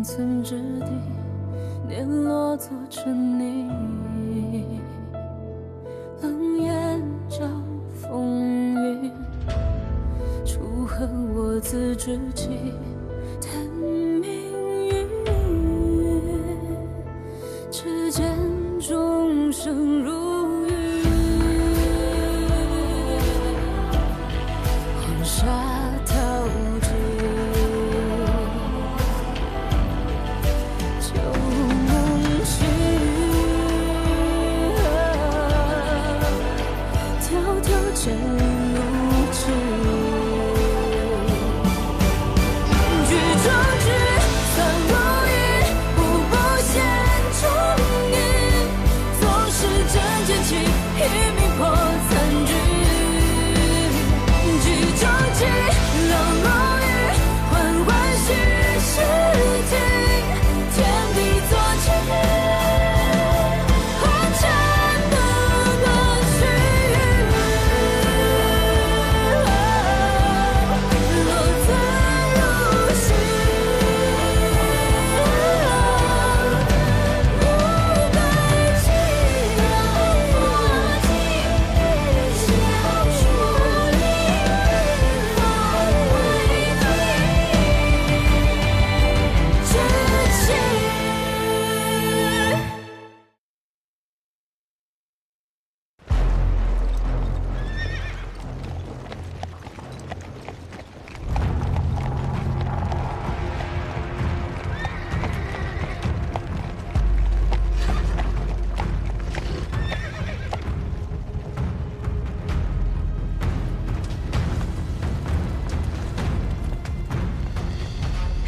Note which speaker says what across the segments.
Speaker 1: 寸之地，碾落做成泥。冷眼照风云，楚河我自知己，叹命运。只见众生如云，黄沙淘尽。 剑如纸，举壮志，算如意，步步显忠义。纵使真剑气，一命破残局。举壮志，冷如雨，缓缓虚实境，天地作证。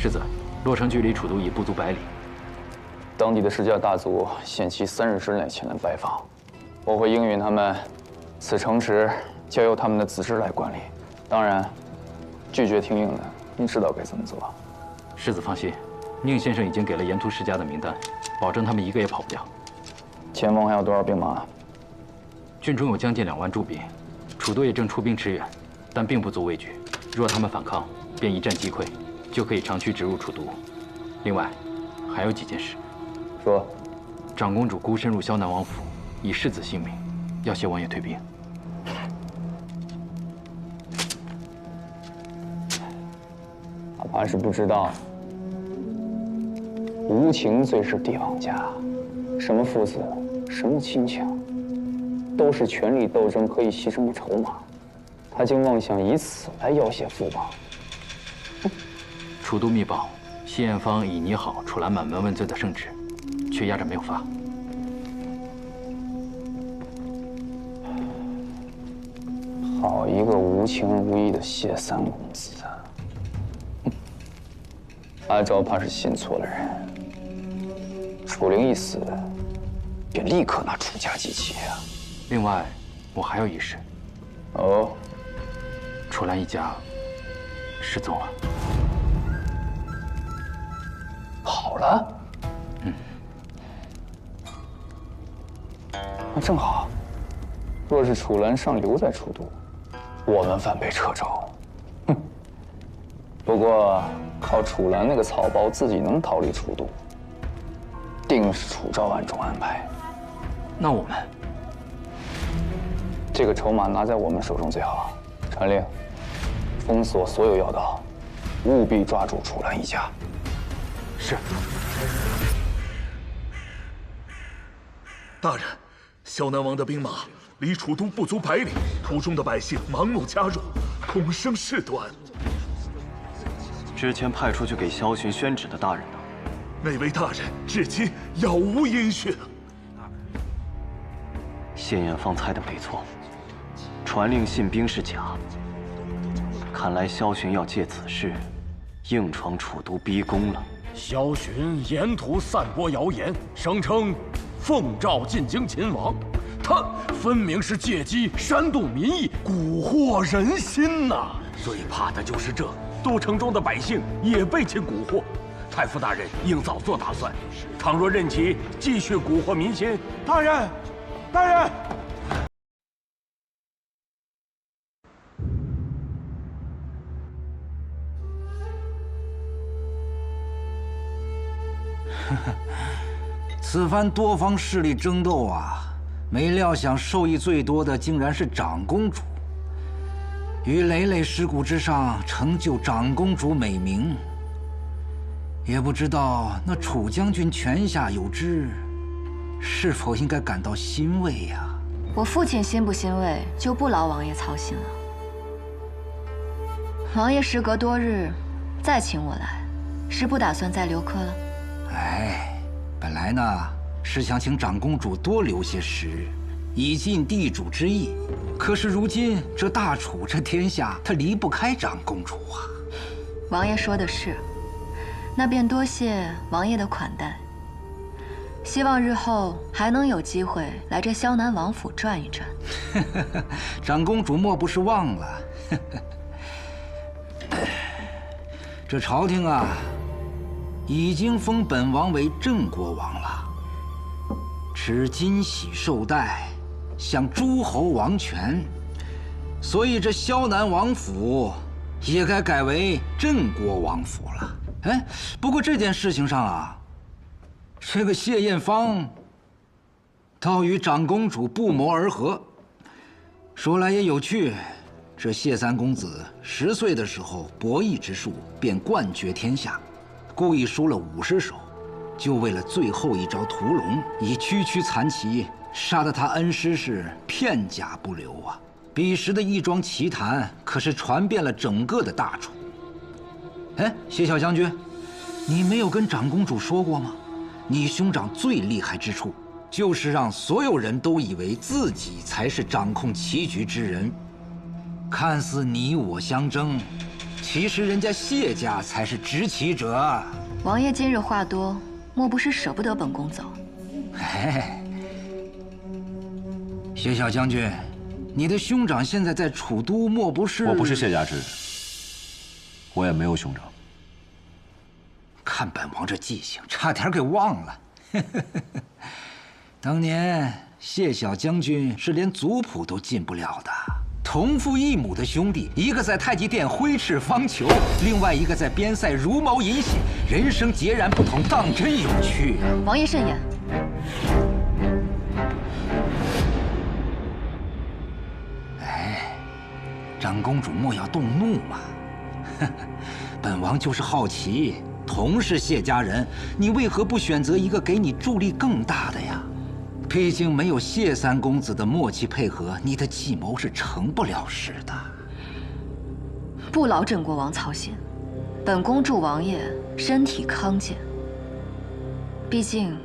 Speaker 2: 世子，洛城距离楚都已不足100里。
Speaker 3: 当地的世家大族限期3日之内前来拜访，我会应允他们，此城池交由他们的子侄来管理。当然，拒绝听命的，你知道该怎么做。
Speaker 2: 世子放心，宁先生已经给了沿途世家的名单，保证他们一个也跑不掉。
Speaker 3: 前方还有多少兵马？
Speaker 2: 郡中有将近2万驻兵，楚都也正出兵驰援，但并不足畏惧。若他们反抗，便一战击溃。 就可以长驱直入楚都。另外，还有几件事。
Speaker 3: 说，
Speaker 2: 长公主孤身入萧南王府，以世子性命，要挟王爷退兵。
Speaker 3: 他怕是不知道，无情最是帝王家，什么父子，什么亲情，都是权力斗争可以牺牲的筹码。他竟妄想以此来要挟父王。
Speaker 2: 楚都密报，谢艳芳已拟好楚兰满门问罪的圣旨，却压着没有发。
Speaker 3: 好一个无情无义的谢三公子啊！阿昭怕是信错了人。楚灵一死，便立刻拿楚家祭旗啊！
Speaker 2: 另外，我还有一事。
Speaker 3: 哦，
Speaker 2: 楚兰一家失踪了。
Speaker 3: 好了，那正好。若是楚兰尚留在楚都，我们反被掣肘。哼！不过靠楚兰那个草包自己能逃离楚都，定是楚昭暗中安排。
Speaker 2: 那我们
Speaker 3: 这个筹码拿在我们手中最好。传令，封锁所有要道，务必抓住楚兰一家。
Speaker 2: 是。
Speaker 4: 大人，萧南王的兵马离楚都不足100里，途中的百姓盲目加入，恐生事端。
Speaker 5: 之前派出去给萧巡宣旨的大人呢？
Speaker 4: 那位大人至今杳无音讯。
Speaker 5: 谢艳芳猜的没错，传令信兵是假。看来萧巡要借此事硬闯楚都逼宫了。
Speaker 6: 萧巡沿途散播谣言，声称奉诏进京擒王，他分明是借机煽动民意，蛊惑人心呐！最怕的就是这，都城中的百姓也被其蛊惑。太傅大人应早做打算，倘若任其继续蛊惑民心，大人，大人。
Speaker 7: 此番多方势力争斗啊，没料想受益最多的竟然是长公主。于累累尸骨之上成就长公主美名，也不知道那楚将军泉下有知，是否应该感到欣慰呀？
Speaker 8: 我父亲欣不欣慰，就不劳王爷操心了。王爷时隔多日，再请我来，是不打算再留客了？
Speaker 7: 哎，本来呢是想请长公主多留些时日，以尽地主之谊。可是如今这大楚这天下，它离不开长公主啊。
Speaker 8: 王爷说的是，那便多谢王爷的款待。希望日后还能有机会来这萧南王府转一转。
Speaker 7: 长公主莫不是忘了？这朝廷啊，已经封本王为郑国王了，持金玺绶带，享诸侯王权，所以这萧南王府也该改为郑国王府了。哎，不过这件事情上啊，这个谢艳芳倒与长公主不谋而合。说来也有趣，这谢三公子10岁的时候，博弈之术便冠绝天下，故意输了50手，就为了最后一招屠龙，以区区残骑杀得他恩师是片甲不留啊！彼时的一桩奇谈，可是传遍了整个的大楚。哎，谢小将军，你没有跟长公主说过吗？你兄长最厉害之处，就是让所有人都以为自己才是掌控棋局之人。看似你我相争，其实人家谢家才是执棋者。
Speaker 8: 王爷今日话多，莫不是舍不得本宫走？
Speaker 7: 哎，谢小将军，你的兄长现在在楚都，莫不是？
Speaker 9: 我不是谢家之人，我也没有兄长。
Speaker 7: 看本王这记性，差点给忘了。当年谢小将军是连族谱都进不了的，同父异母的兄弟，一个在太极殿挥斥方遒，另外一个在边塞茹毛饮血，人生截然不同，当真有趣啊！
Speaker 8: 王爷慎言。
Speaker 7: 哎，长公主莫要动怒嘛。本王就是好奇，同是谢家人，你为何不选择一个给你助力更大的呀？毕竟没有谢三公子的默契配合，你的计谋是成不了事的。
Speaker 8: 不劳郑国王操心，本宫祝王爷身体康健。毕竟，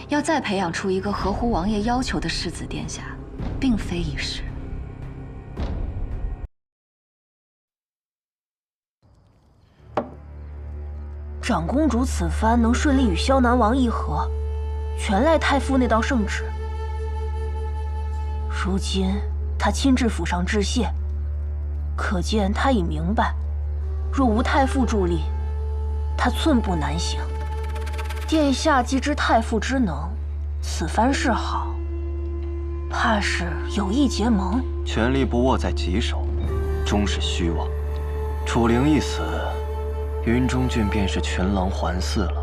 Speaker 8: 要再培养出一个合乎王爷要求的世子殿下，并非易事。
Speaker 10: 长公主此番能顺利与萧南王议和，全赖太傅那道圣旨。如今他亲至府上致谢，可见他已明白，若无太傅助力，他寸步难行。殿下既知太傅之能，此番示好，怕是有意结盟。
Speaker 5: 权力不握在己手，终是虚妄。楚灵一死，云中郡便是群狼环伺了。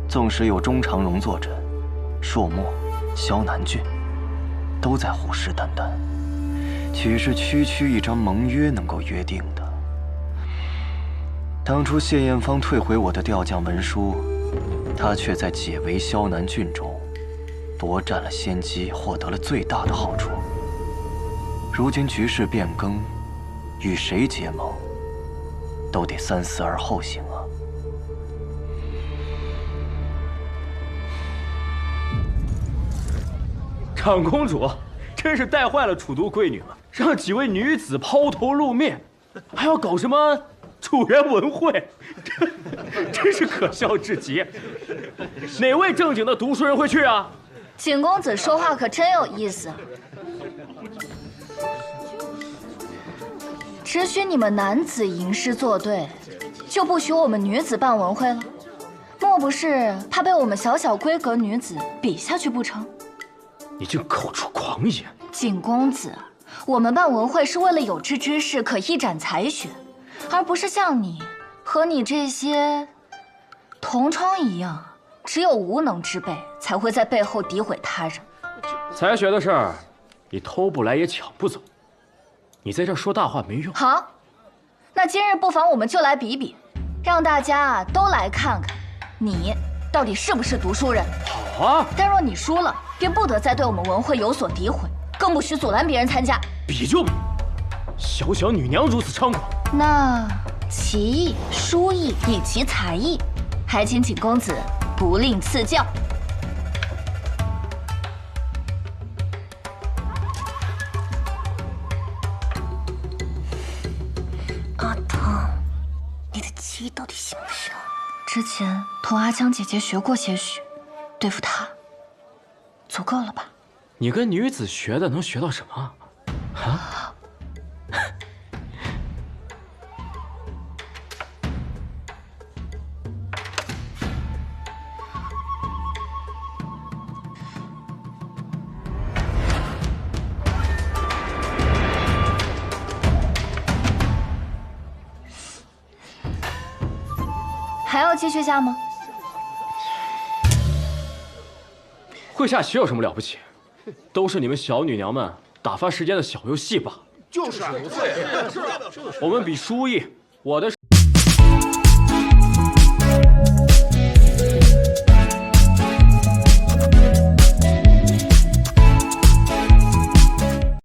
Speaker 5: 纵使有钟长荣坐镇，朔漠、萧南郡都在虎视眈眈，岂是区区一张盟约能够约定的？当初谢艳芳退回我的调将文书，他却在解围萧南郡中夺占了先机，获得了最大的好处。如今局势变更，与谁结盟，都得三思而后行啊！
Speaker 6: 长公主真是带坏了楚都贵女们，让几位女子抛头露面，还要搞什么楚人文会，真是可笑至极。哪位正经的读书人会去啊？
Speaker 11: 景公子说话可真有意思。只许你们男子吟诗作对，就不许我们女子办文会了？莫不是怕被我们小小闺阁女子比下去不成？
Speaker 6: 你竟口出狂言！
Speaker 11: 景公子，我们办文会是为了有志之士可一展才学，而不是像你和你这些同窗一样只有无能之辈才会在背后诋毁他人。
Speaker 6: 才学的事儿，你偷不来也抢不走。你在这说大话没用。
Speaker 11: 好，那今日不妨我们就来比比，让大家都来看看，你到底是不是读书人。
Speaker 6: 好啊！
Speaker 11: 但若你输了，便不得再对我们文会有所诋毁，更不许阻拦别人参加。
Speaker 6: 比就比，小小女娘如此猖狂，
Speaker 11: 那棋艺、书艺以及才艺，还请景公子不吝赐教。
Speaker 10: 阿汤，你的棋艺到底行不行？
Speaker 11: 之前同阿江姐姐学过些许，对付她足够了吧？
Speaker 6: 你跟女子学的能学到什么？啊？
Speaker 11: 还要继续下吗？
Speaker 6: 会下棋有什么了不起？都是你们小女娘们打发时间的小游戏罢了。
Speaker 12: 就是，
Speaker 6: 我们比书艺，我的